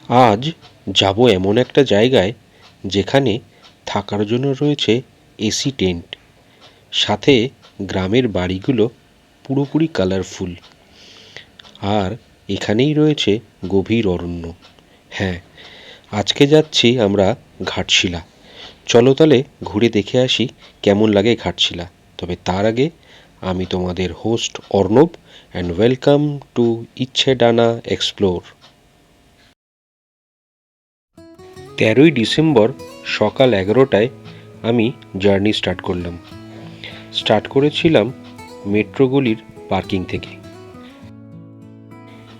আজ যাব এমন একটা জায়গায় যেখানে থাকার জন্য রয়েছে এসি টেন্ট, সাথে গ্রামের বাড়িগুলো পুরোপুরি কালারফুল, আর এখানেই রয়েছে গভীর অরণ্য। হ্যাঁ, আজকে যাচ্ছি আমরা ঘাটশিলা। চলো তাহলে ঘুরে দেখে আসি কেমন লাগে ঘাটশিলা। তবে তার আগে আমি তোমাদের host Arnab, and welcome to Icchedana explore. 13ই ডিসেম্বর সকাল 11টায় আমি জার্নি স্টার্ট করেছিলাম মেট্রোগুলির পার্কিং থেকে।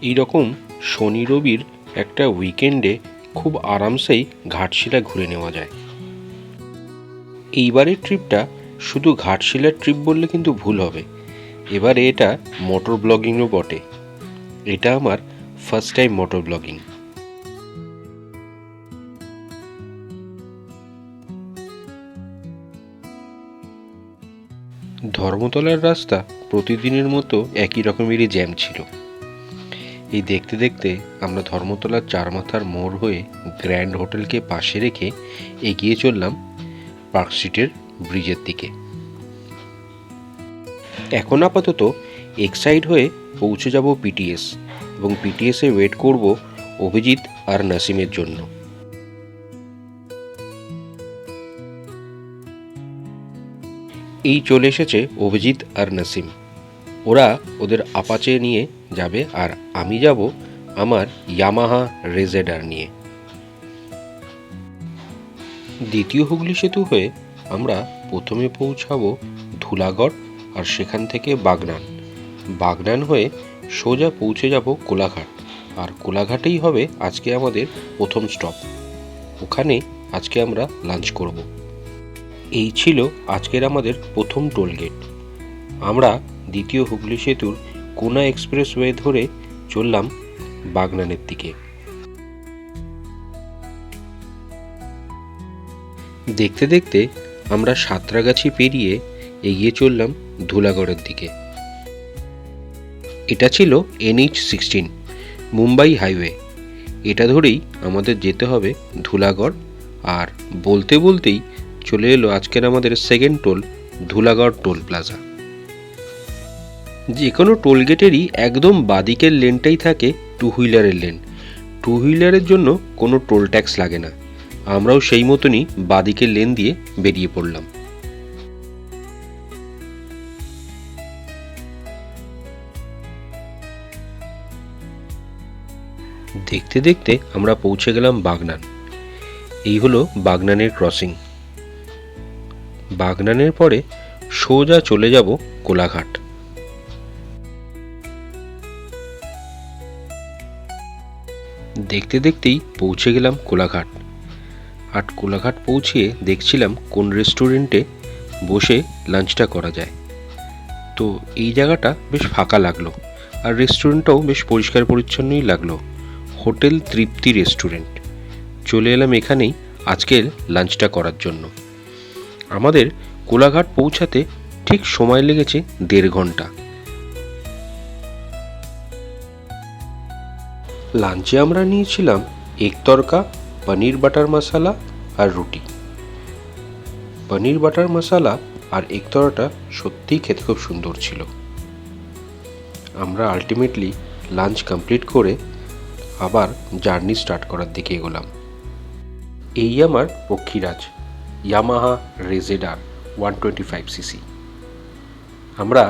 এইরকম শনি রবির একটা উইকেন্ডে খুব আরামসেই ঘাটশিলা ঘুরে নেওয়া যায়। এইবারের ট্রিপটা শুধু ঘাটশিলার ট্রিপ বললে কিন্তু ভুল হবে, এবারে এটা মোটর ব্লগিংও বটে। এটা আমার ফার্স্ট টাইম মোটর ব্লগিং। ধর্মতলার রাস্তা প্রতিদিনের মতো একই রকমেরই জ্যাম ছিল। এই দেখতে দেখতে আমরা ধর্মতলার চারমাথার মোড় হয়ে গ্র্যান্ড হোটেলকে পাশে রেখে এগিয়ে চললাম পার্ক স্ট্রিটের ব্রিজের দিকে। এখন আপাতত এক্সাইড হয়ে পৌঁছে যাব পিটিএস, এবং পিটিএসে ওয়েট করব অভিজিৎ আর নাসিমের জন্য। এই চলে এসেছে অভিজিৎ আর নাসিম। ওরা ওদের আপাচে নিয়ে যাবে, আর আমি যাব আমার ইয়ামাহা রেজেডার নিয়ে। দ্বিতীয় হুগলি সেতু হয়ে আমরা প্রথমে পৌঁছাবো ধুলাগড়, আর সেখান থেকে বাগনান হয়ে সোজা পৌঁছে যাব কোলাঘাট, আর কোলাঘাটেই হবে আজকে আমাদের প্রথম স্টপ। ওখানে আজকে আমরা লাঞ্চ করব। এই ছিল আজকের আমাদের প্রথম টোলগেট। আমরা দ্বিতীয় হুগলি সেতুর কোনা এক্সপ্রেসওয়ে ধরে চললাম বাগনানের দিকে। দেখতে দেখতে আমরা সাঁতরাগাছি পেরিয়ে এগিয়ে চললাম ধুলাগড়ের দিকে। এটা ছিল NH-16 মুম্বাই হাইওয়ে। এটা ধরেই আমাদের যেতে হবে ধুলাগড়, আর বলতে বলতেই চলে এলো আজকের আমাদের second toll, Dhulagarh toll plaza. যে কোনো টোলগেটেরই একদম বাদিকের লেনটাই থাকে টু হুইলারের লেন। টু হুইলারের জন্য কোনো টোল ট্যাক্স লাগে না। আমরাও সেই মতনই বাদিকের লেন দিয়ে বেরিয়ে পড়লাম। দেখতে দেখতে আমরা পৌঁছে গেলাম বাগনান। এই হলো বাগনানের ক্রসিং। বাগনানের পরে সোজা চলে যাব কোলাঘাট। দেখতে দেখতেই পৌঁছে গেলাম কোলাঘাট, আর কোলাঘাট পৌঁছিয়ে দেখছিলাম কোন রেস্টুরেন্টে বসে লাঞ্চটা করা যায়। তো এই জায়গাটা বেশ ফাঁকা লাগলো, আর রেস্টুরেন্টটাও বেশ পরিষ্কার পরিচ্ছন্নই লাগলো। হোটেল তৃপ্তি রেস্টুরেন্ট। চলে এলাম এখানেই আজকের লাঞ্চটা করার জন্য। আমাদের কোলাঘাট পৌঁছাতে ঠিক সময় লেগেছে 1.5 ঘন্টা। লাঞ্চে আমরা নিয়েছিলাম এগ তড়কা, পনির বাটার মশলা আর রুটি। পনির বাটার মশলা আর এগ তড়কাটা সত্যিই খেতে খুব সুন্দর ছিল। আমরা আলটিমেটলি লাঞ্চ কমপ্লিট করে আবার জার্নি স্টার্ট করার দিকে এগোলাম। এই আমার পক্ষীরাজ ইয়ামাহা রেজেডার 125cc। আমরা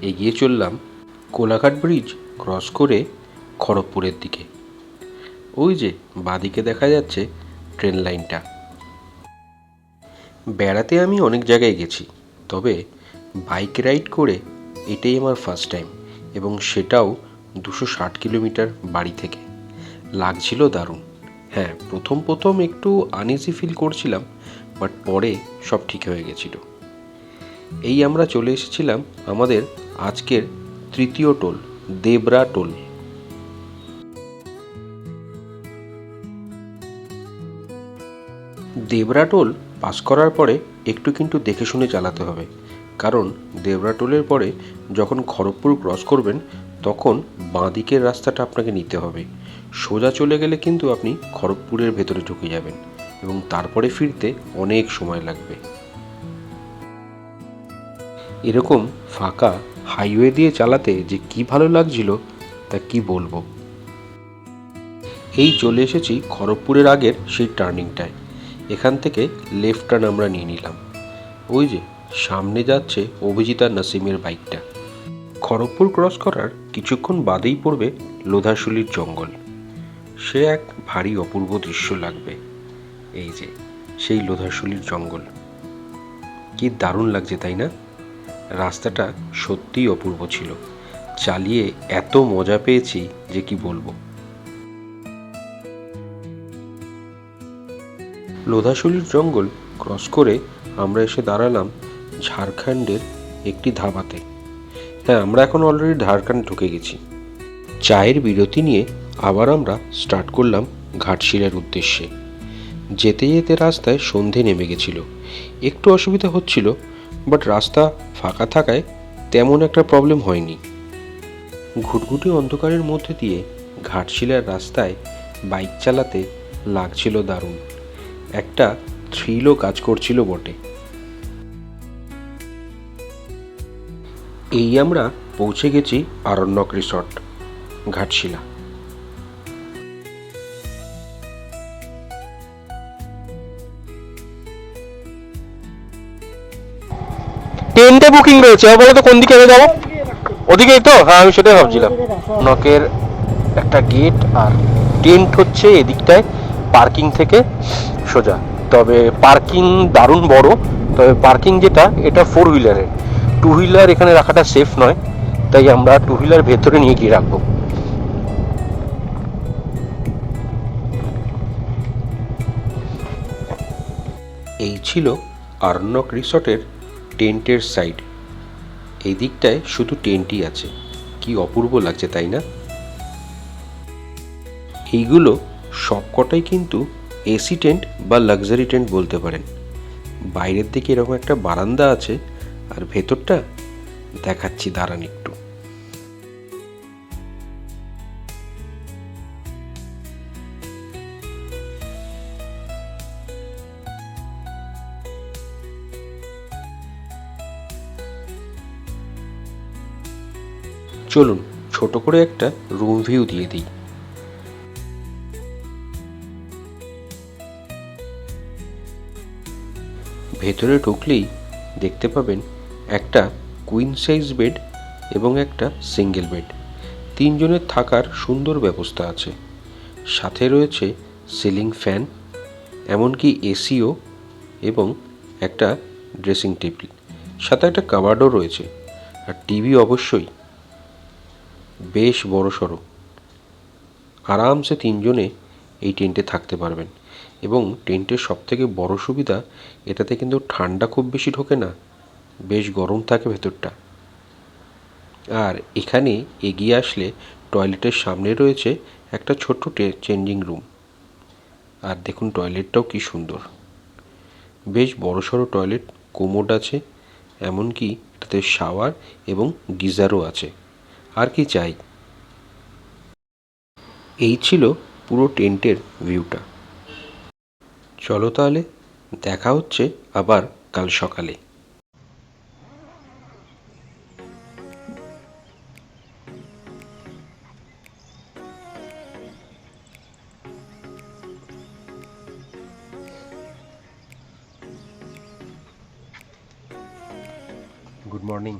এগিয়ে চললাম কোলাঘাট ব্রিজ ক্রস করে খড়গপুরের দিকে। ওই যে বাঁদিকে দেখা যাচ্ছে ট্রেন লাইনটা। বেড়াতে আমি অনেক জায়গায় গেছি, তবে বাইক রাইড করে এটাই আমার ফার্স্ট টাইম, এবং সেটাও 260 কিলোমিটার বাড়ি থেকে। লাগছিল দারুণ। হ্যাঁ, প্রথম একটু আনইজি ফিল করছিলাম, বাট পরে সব ঠিক হয়ে গেছিল। এই আমরা চলে এসেছিলাম আমাদের আজকের তৃতীয় toll, Debra toll. Debra toll pass করার পরে একটু কিন্তু দেখে শুনে চালাতে হবে, কারণ দেবরা টোলের পরে যখন খড়গপুর ক্রস করবেন তখন বাঁ দিকের রাস্তাটা আপনাকে নিতে হবে। সোজা চলে গেলে কিন্তু আপনি খড়গপুরের ভেতরে ঢুকে যাবেন এবং তারপরে ফিরতে অনেক সময় লাগবে। এরকম ফাঁকা হাইওয়ে দিয়ে চালাতে যে কি ভালো লাগছিল তা কি বলবো। এই চলে এসেছি খড়গপুরের আগের সেই টার্নিংটায়। এখান থেকে লেফট টার্ন আমরা নিয়ে নিলাম। ওই যে সামনে যাচ্ছে অভিজিৎ আর নাসিমের বাইকটা। খড়গপুর ক্রস করার কিছুক্ষণ বাদেই পড়বে লোধাশুলির জঙ্গল। সে এক ভারী অপূর্ব দৃশ্য লাগবে। এই যে সেই লোধাশুলির জঙ্গল, কি দারুণ লাগছে তাই না? রাস্তাটা সত্যিই অপূর্ব ছিল। চালিয়ে এত মজা পেয়েছি যে কি বলবো। লোধাশুলির জঙ্গল ক্রস করে আমরা এসে দাঁড়ালাম ঝাড়খণ্ডের একটি ধাবাতে। হ্যাঁ, আমরা এখন অলরেডি ঝাড়খণ্ড ঢুকে গেছি। চায়ের বিরতি নিয়ে আবার আমরা স্টার্ট করলাম ঘাটশিলার উদ্দেশ্যে। যেতে যেতে রাস্তায় সন্ধে নেমে গেছিল। একটু অসুবিধা হচ্ছিল, বাট রাস্তা ফাঁকা থাকায় তেমন একটা প্রবলেম হয়নি। ঘুটঘুটি অন্ধকারের মধ্যে দিয়ে ঘাটশিলার রাস্তায় বাইক চালাতে লাগছিল দারুণ। একটা থ্রিলও কাজ করছিল বটে। এই আমরা পৌঁছে গেছি আরণ্যক রিসর্ট, ঘাটশিলা। টেন্টে বুকিং রয়েছে, বলো তো কোন দিকে আমি যাবো? ওদিকেই তো? হ্যাঁ, আমি সেটাই ভাবছিলাম। নকের একটা গেট আর টেন্ট হচ্ছে এদিকটায় পার্কিং থেকে সোজা। তবে পার্কিং দারুণ বড়। তবে পার্কিং যেটা, এটা 4 হুইলারের। 2 হুইলার এখানে রাখাটা সেফ নয়, তাই আমরা 2 হুইলার ভেতরে নিয়ে গিয়ে রাখবো। এই ছিল আরণ্যক রিসর্টের টেন্টের সাইড। এই দিকটায় শুধু টেন্টই আছে। কি অপূর্ব লাগছে তাই না? এইগুলো সবকটাই কিন্তু এসি টেন্ট বা লাক্সারি টেন্ট বলতে পারেন। বাইরের দিকে এরকম একটা বারান্দা আছে, আর ভেতরটা দেখাচ্ছি দাঁড়ান একটু। চলুন ছোট করে একটা রুম ভিউ দিয়ে দিই। ভেতরে ঢুকলেই দেখতে পাবেন একটা কুইন সাইজ বেড এবং একটা সিঙ্গেল বেড। 3 জনের থাকার সুন্দর ব্যবস্থা আছে। সাথে রয়েছে সিলিং ফ্যান, এমনকি এসিও, এবং একটা ড্রেসিং টেবিল। সাথে একটা কাবার্ডও রয়েছে, আর টিভি অবশ্যই বেশ বড়সড়। আরামসে 3 জনে এই টেন্টে থাকতে পারবেন। এবং টেন্টের সবথেকে বড় সুবিধা, এটাতে কিন্তু ঠান্ডা খুব বেশি ঢোকে না, বেশ গরম থাকে ভেতরটা। আর এখানে এগিয়ে আসলে টয়লেটের সামনে রয়েছে একটা ছোট্ট চেঞ্জিং রুম। আর দেখুন টয়লেটটাও কি সুন্দর, বেশ বড়সড় টয়লেট, কোমোড আছে, এমনকি এটাতে শাওয়ার এবং গিজারও আছে। আর কি চাই? এই ছিল পুরো টেন্টের ভিউটা। চলো তাহলে দেখা হচ্ছে আবার কাল সকালে। Good morning.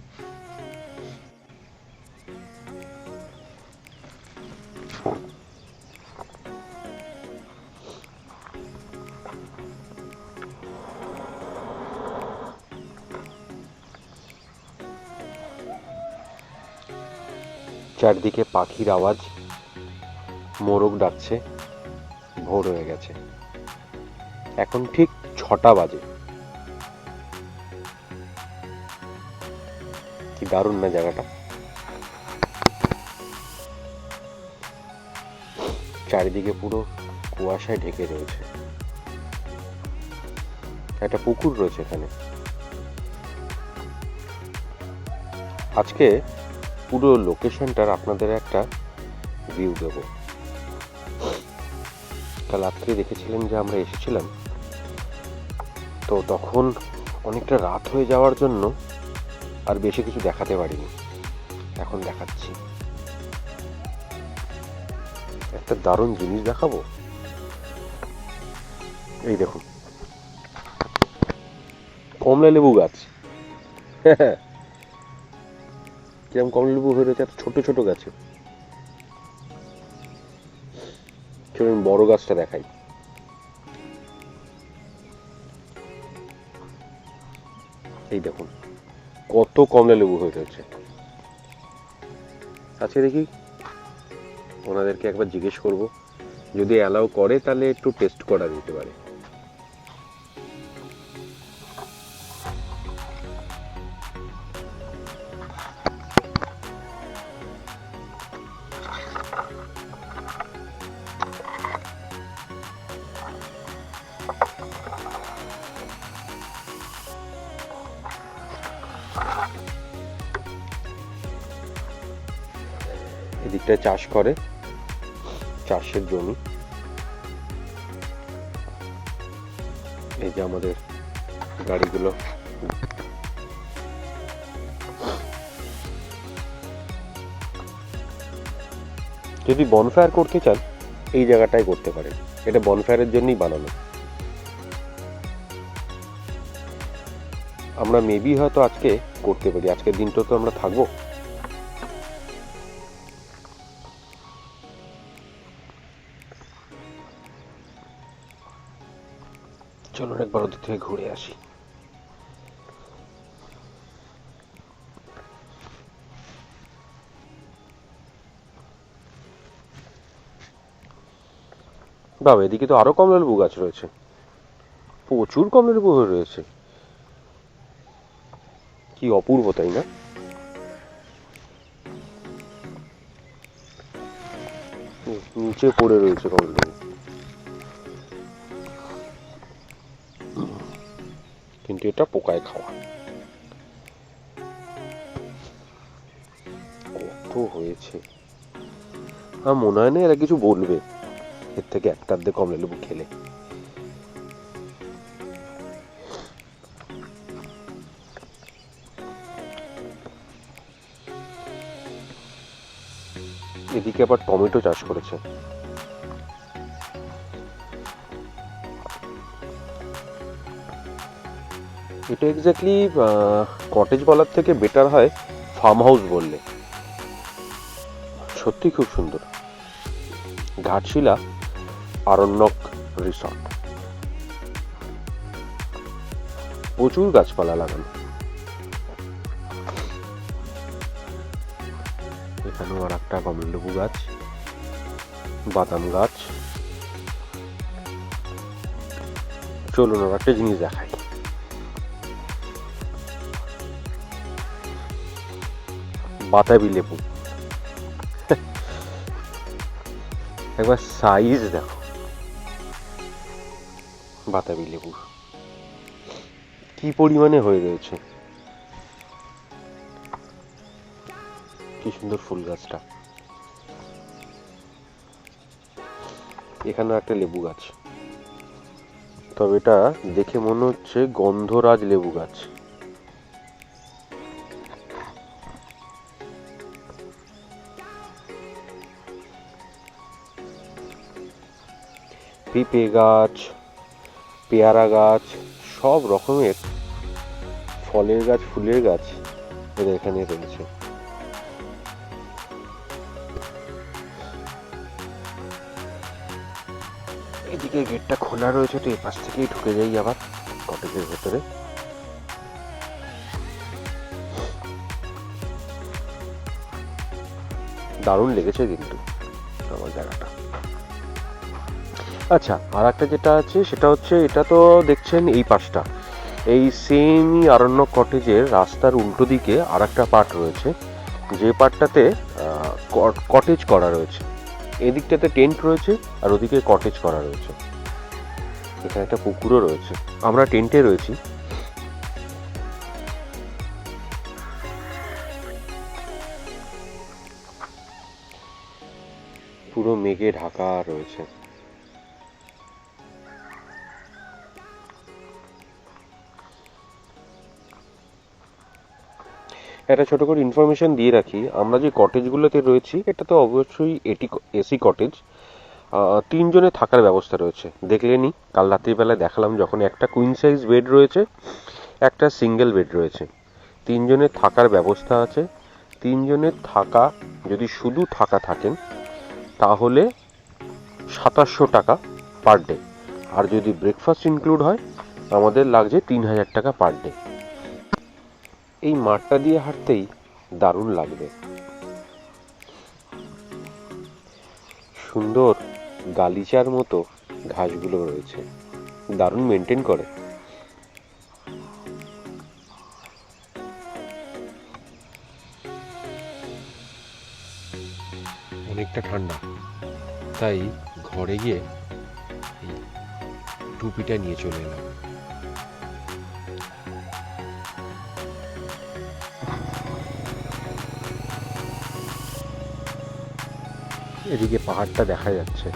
চারদিকে পাখির আওয়াজ, মোরগ ডাকছে। ভোর হয়ে গেছে, এখন ঠিক 6টা বাজে। কি দারুণ না জায়গাটা! চারিদিকে পুরো কুয়াশায় ঢেকে রয়েছে। একটা পুকুর রয়েছে এখানে। আজকে পুরো লোকেশনটার আপনাদের একটা ভিউ দেব। কাল রাত্রে দেখেছিলেন যে আমরা এসেছিলাম, তো তখন অনেকটা রাত হয়ে যাওয়ার জন্য আর বেশি কিছু দেখাতে পারিনি। এখন দেখাচ্ছি, একটা দারুণ জিনিস দেখাবো। এই দেখুন, কমলা লেবু গাছ। কিরম কমলা লেবু হয়ে রয়েছে, ছোট ছোট গাছে। চলুন বড় গাছটা দেখাই। এই দেখুন কত কমলা লেবু হয়ে রয়েছে। আচ্ছা দেখি, ওনাদেরকে একবার জিজ্ঞেস করব, যদি অ্যালাউ করে তাহলে একটু টেস্ট করা যেতে পারে। এদিকটায় চাষ করে, চাষের জমি। এই যে আমাদের গাড়িগুলো, যদি বনফায়ার করতে চান এই জায়গাটায় করতে পারেন, এটা বনফায়ারের জন্যই বানানো। আমরা মেবি হয়তো আজকে করতে পারি, আজকের দিনটা তো আমরা থাকবো। চলুন একবার ওদিক থেকে ঘুরে আসি। বাবা, এদিকে তো আরো কমলা লেবু গাছ রয়েছে, প্রচুর কমলা লেবু হয়ে রয়েছে। কি অপূর্ব, তাই না? নিচে পড়ে রয়েছে কমলা লেবু, কিন্তু এটা পোকায় খাওয়া। কত হয়েছে, আমার মনে হয় না এরা কিছু বলবে এর থেকে একটা আধে কমলা লেবু খেলে। এদিকে আবার টমেটো চাষ করেছে। এটা এক্স্যাক্টলি কটেজ বলার থেকে বেটার হয় ফার্ম হাউস বললে। সত্যি খুব সুন্দর। ঘাটশিলা আরণ্যক রিসর্ট, প্রচুর গাছপালা লাগানো। এখানেও আর একটা কমলা লেবু গাছ, বাদাম গাছ। চলুন আর একটা জিনিস দেখাই। বাতাবি লেবু, একবার সাইজ দেখো বাতাবি লেবুর, কি পরিমাণে হয়ে রয়েছে। কি সুন্দর ফুল গাছটা। এখানে একটা লেবু গাছ, তবে এটা দেখে মনে হচ্ছে গন্ধরাজ লেবু গাছ। পেঁপে গাছ, পেয়ারা গাছ, সব রকমের ফলের গাছ, ফুলের গাছ এদের এখানে রয়েছে। এদিকে গেটটা খোলা রয়েছে, তো এই পাশ থেকেই ঢুকে যাই আবার কটেজের ভেতরে। দারুণ লেগেছে কিন্তু আমার জায়গাটা। আচ্ছা, আর একটা যেটা আছে সেটা হচ্ছে, এটা তো দেখছেন এই পাশটা, এই সেমই আরণ্যক কটেজের রাস্তার উল্টো দিকে আর একটা পার্ট রয়েছে, যে পার্টটাতে কটেজ করা রয়েছে। এদিকটাতে টেন্ট রয়েছে আর ওদিকে কটেজ করা রয়েছে। এখানে একটা পুকুরও রয়েছে, আমরা টেন্টে রয়েছি। পুরো মেঘে ঢাকা রয়েছে। একটা ছোট করে ইনফরমেশন দিয়ে রাখি, আমরা যে কটেজগুলোতে রয়েছি এটা তো অবশ্যই এসি কটেজ। 3 জনে থাকার ব্যবস্থা রয়েছে, দেখলেনি কাল রাত্রিবেলায় দেখালাম যখন। একটা কুইন সাইজ বেড রয়েছে, একটা সিঙ্গেল বেড রয়েছে। 3 জনের থাকার ব্যবস্থা আছে। 3 জনের থাকা, যদি শুধু থাকা থাকেন তাহলে 2700 টাকা পার ডে, আর যদি ব্রেকফাস্ট ইনক্লুড হয় আমাদের লাগছে 3000 টাকা পার ডে। এই মাঠটা দিয়ে হাঁটতেই দারুণ লাগবে, সুন্দর গালিচার মতো ঘাসগুলো রয়েছে, দারুণ মেনটেন করে। অনেকটা ঠান্ডা, তাই ঘরে গিয়ে এই টুপিটা নিয়ে চলে এলাম। এদিকে পাহাড়টা দেখা যাচ্ছে।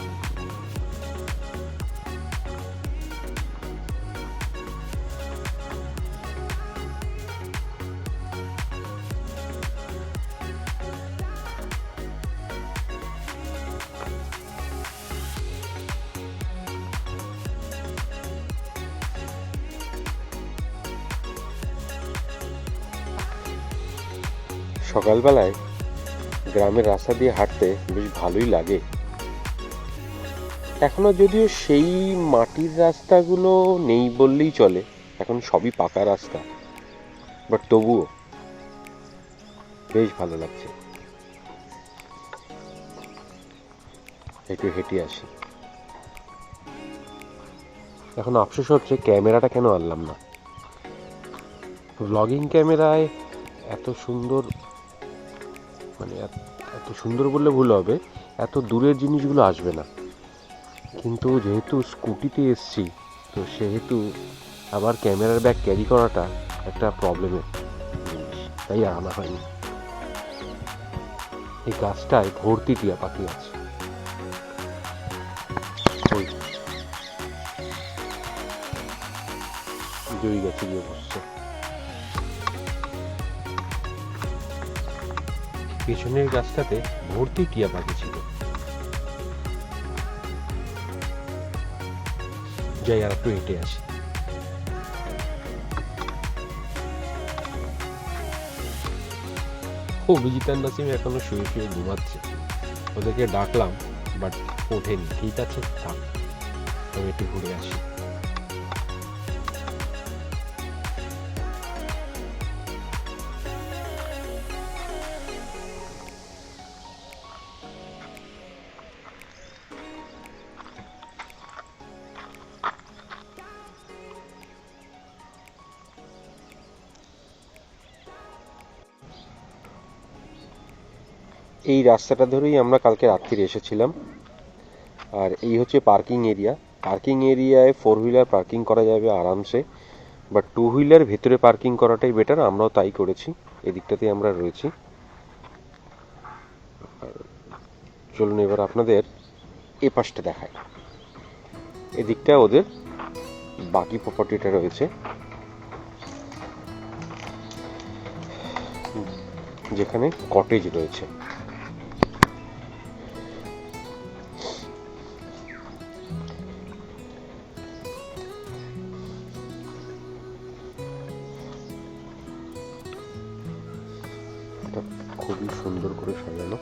সকালবেলায় গ্রামের রাস্তা দিয়ে হাঁটতে বেশ ভালোই লাগে। এখনো যদিও সেই মাটির রাস্তাগুলো নেই বললেই চলে, এখন সবই পাকা রাস্তা, বাট তবুও বেশ ভালো লাগছে। একটু হেঁটে আসি। এখন আফসোস হচ্ছে ক্যামেরাটা কেন আনলাম না। ব্লগিং ক্যামেরায় এত সুন্দর, মানে এত সুন্দর বললে ভুল হবে, এত দূরের জিনিসগুলো আসবে না। কিন্তু যেহেতু স্কুটিতে এসছি, তো সেহেতু আবার ক্যামেরার ব্যাগ ক্যারি করাটা একটা প্রবলেমের জিনিস, তাই আর আনা হয়নি। এই গাছটায় ভর্তি টিয়া পাখি আছে। ওই জয়ী গাছে গিয়ে বসছে। পেছনের গাছটাতে ভর্তি টিয়া পাখি ছিল। যাই আর একটু হেঁটে আসি। অভিজিৎ আর নাসিম এখনো শুয়ে শুয়ে ঘুমাচ্ছে। ওদেরকে ডাকলাম, বাট ওঠেনি। ঠিক আছে, থাক, আমি একটু ঘুরে আসি। এই রাস্তাটা ধরেই আমরা কালকে রাত্রিরে এসেছিলাম। আর এই হচ্ছে পার্কিং এরিয়া। পার্কিং এরিয়ায় 4 হুইলার পার্কিং করা যাবে আরামসে, বাট 2 হুইলার ভেতরে পার্কিং করাটাই বেটার। আমরাও তাই করেছি, এদিকটাতে আমরা রয়েছি। চলুন এবার আপনাদের এ পাশটা দেখাই। এদিকটা ওদের বাকি প্রপার্টিটা রয়েছে, যেখানে কটেজ রয়েছে। খুবই সুন্দর করে সাজানো।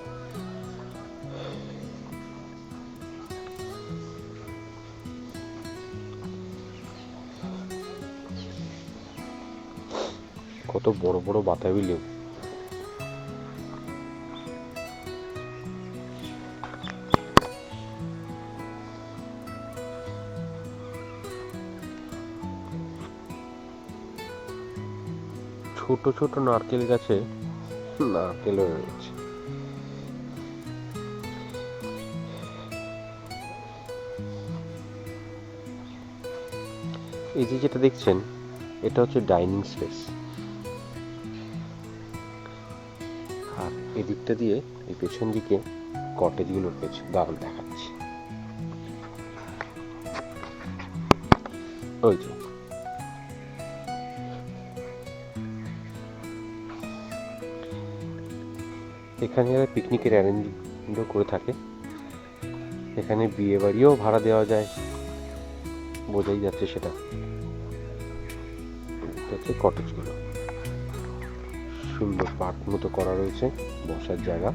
কত বড় বড় বাতাবি লেবু। ছোট ছোট নারকেল গাছে নারকেলও রয়েছে। এই যে যেটা দেখছেন, এটা হচ্ছে ডাইনিং স্পেস। আর এদিকটা দিয়ে এই পেছন দিকে কটেজগুলো রয়েছে, দারুণ দেখাচ্ছি। ওই যে এখানে এরা পিকনিকের অ্যারেঞ্জমেন্টও করে থাকে। এখানে বিয়ে বাড়িও ভাড়া দেওয়া যায়, বোঝাই যাচ্ছে সেটা। এটা হচ্ছে কটেজগুলো, সুন্দর পার্ক মতো করা রয়েছে, বসার জায়গা।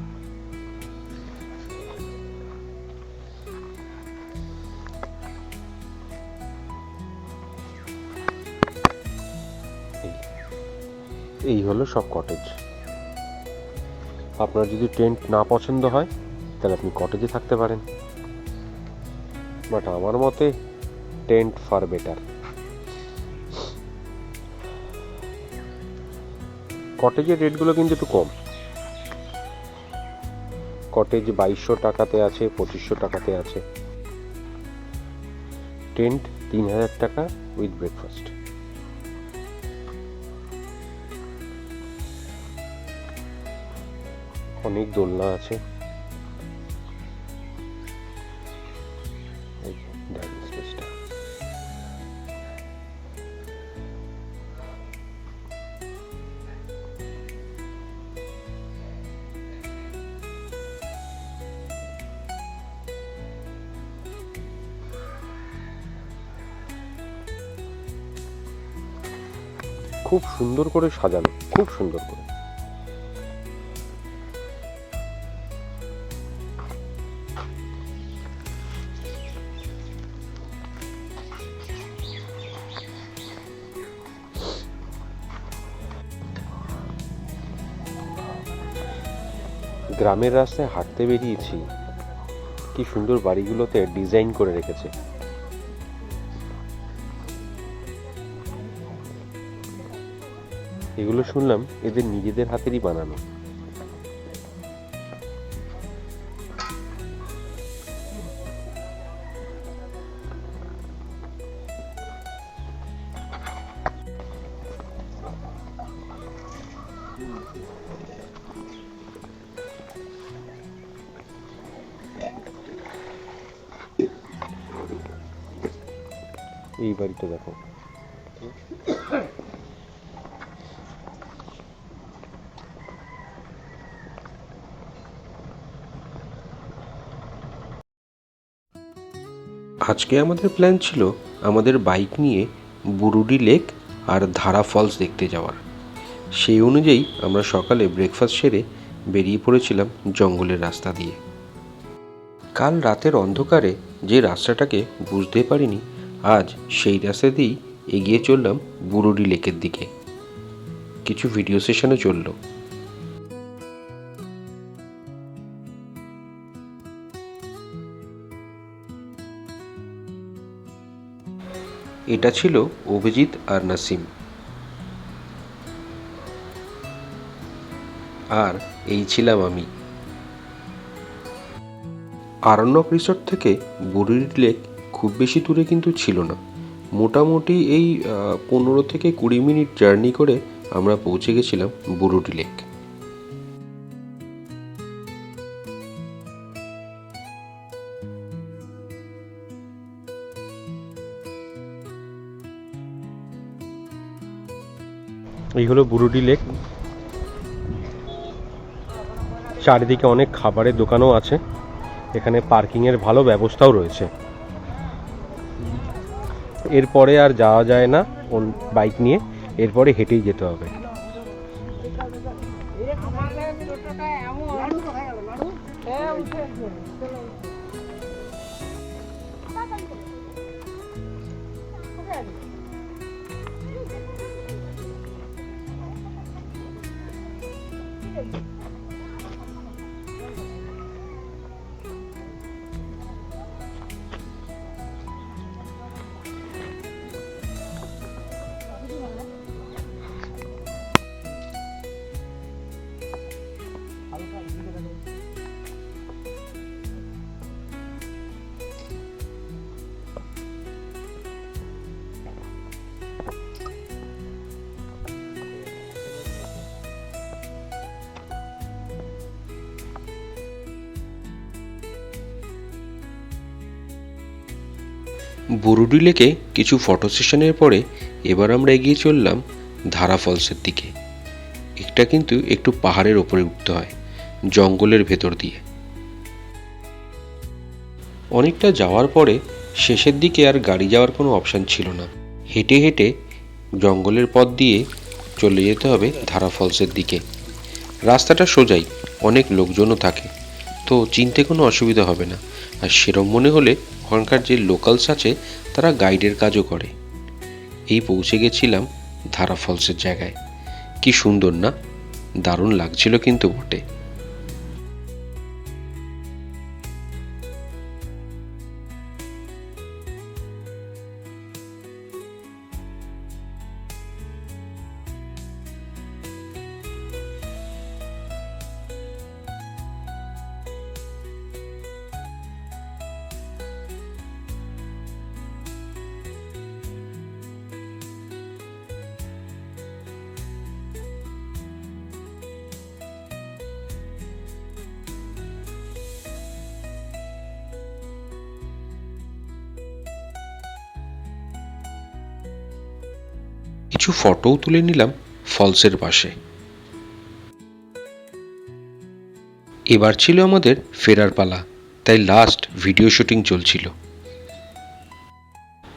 এই হলো সব কটেজ। আপনার যদি টেন্ট না পছন্দ হয় তাহলে আপনি কটেজে থাকতে পারেন, বাট আমার মতে টেন্ট ফার বেটার। কটেজের রেটগুলো কিন্তু একটু কম। কটেজ 2200 টাকাতে আছে, 2500 টাকাতে আছে। টেন্ট 3000 টাকা উইথ ব্রেকফাস্ট। অনেক দোলনা আছে। ডাইনিং স্পেসটা খুব সুন্দর করে সাজানো, খুব সুন্দর করে। গ্রামের রাস্তায় হাঁটতে বেরিয়েছি, কি সুন্দর বাড়িগুলোতে ডিজাইন করে রেখেছে। এগুলো শুনলাম এদের নিজেদের হাতেরই বানানো। এই বাড়িটা দেখো, আজকে আমাদের প্ল্যান ছিল আমাদের বাইক নিয়ে বুরুডি লেক আর ধারা ফলস দেখতে যাওয়ার। সেই অনুযায়ী আমরা সকালে ব্রেকফাস্ট সেরে বেরিয়ে পড়েছিলাম জঙ্গলের রাস্তা দিয়ে। কাল রাতের অন্ধকারে যে রাস্তাটাকে বুঝতে পারিনি, আজ সেই রাস্তা দিয়েই এগিয়ে চললাম বুরুডি লেকের দিকে। কিছু ভিডিও সেশনও চললো। এটা ছিল অভিজিৎ আর নাসিম, আর এই ছিলাম আমি। আরণ্যক রিসর্ট থেকে বুরুডি লেক খুব বেশি দূরে কিন্তু ছিল না, মোটামুটি এই 15 থেকে 20 মিনিট জার্নি করে আমরা পৌঁছে গেছিলাম বুরুডি লেক। এই হলো বুরুডি লেক। চারিদিকে অনেক খাবারের দোকানও আছে, এখানে পার্কিংয়ের ভালো ব্যবস্থাও রয়েছে। এরপরে আর যাওয়া যায় না বাইক নিয়ে, এরপরে হেঁটেই যেতে হবে। বুরুডি লেকে কিছু ফটো সেশনের পরে এবার আমরা এগিয়ে চললাম ধারা ফলসের দিকে। এটা কিন্তু একটু পাহাড়ের ওপরে উঠতে হয়, জঙ্গলের ভেতর দিয়ে। অনেকটা যাওয়ার পরে শেষের দিকে আর গাড়ি যাওয়ার কোনো অপশান ছিল না। হেঁটে হেঁটে জঙ্গলের পথ দিয়ে চলে যেতে হবে ধারা ফলসের দিকে। রাস্তাটা সোজাই, অনেক লোকজনও থাকে, তো চিনতে কোনো অসুবিধা হবে না। আর সেরম মনে হলে ওখানকার যে লোকালস আছে তারা গাইডের কাজও করে। এই পৌঁছে গেছিলাম ধারা ফলসের জায়গায়। কি সুন্দর না, দারুণ লাগছিল কিন্তু বটে। কিছু ফটোও তুলে নিলাম ফলসের পাশে। এবার ছিল আমাদের ফেরার পালা, তাই লাস্ট ভিডিও শুটিং চলছিল।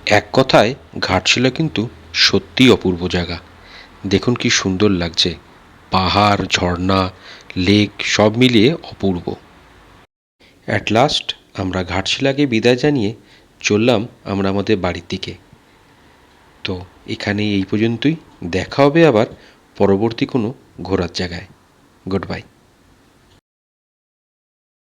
এক কথায় ঘাটশিলা কিন্তু সত্যিই অপূর্ব জায়গা। দেখুন কি সুন্দর লাগছে, পাহাড়, ঝর্ণা, লেক সব মিলিয়ে অপূর্ব। অ্যাট লাস্ট আমরা ঘাটশিলাকে বিদায় জানিয়ে চললাম আমরা আমাদের বাড়ির দিকে। তো এখানেই এই পর্যন্তই, দেখা হবে আবার পরবর্তী কোনো ঘোরার জায়গায়। Good bye.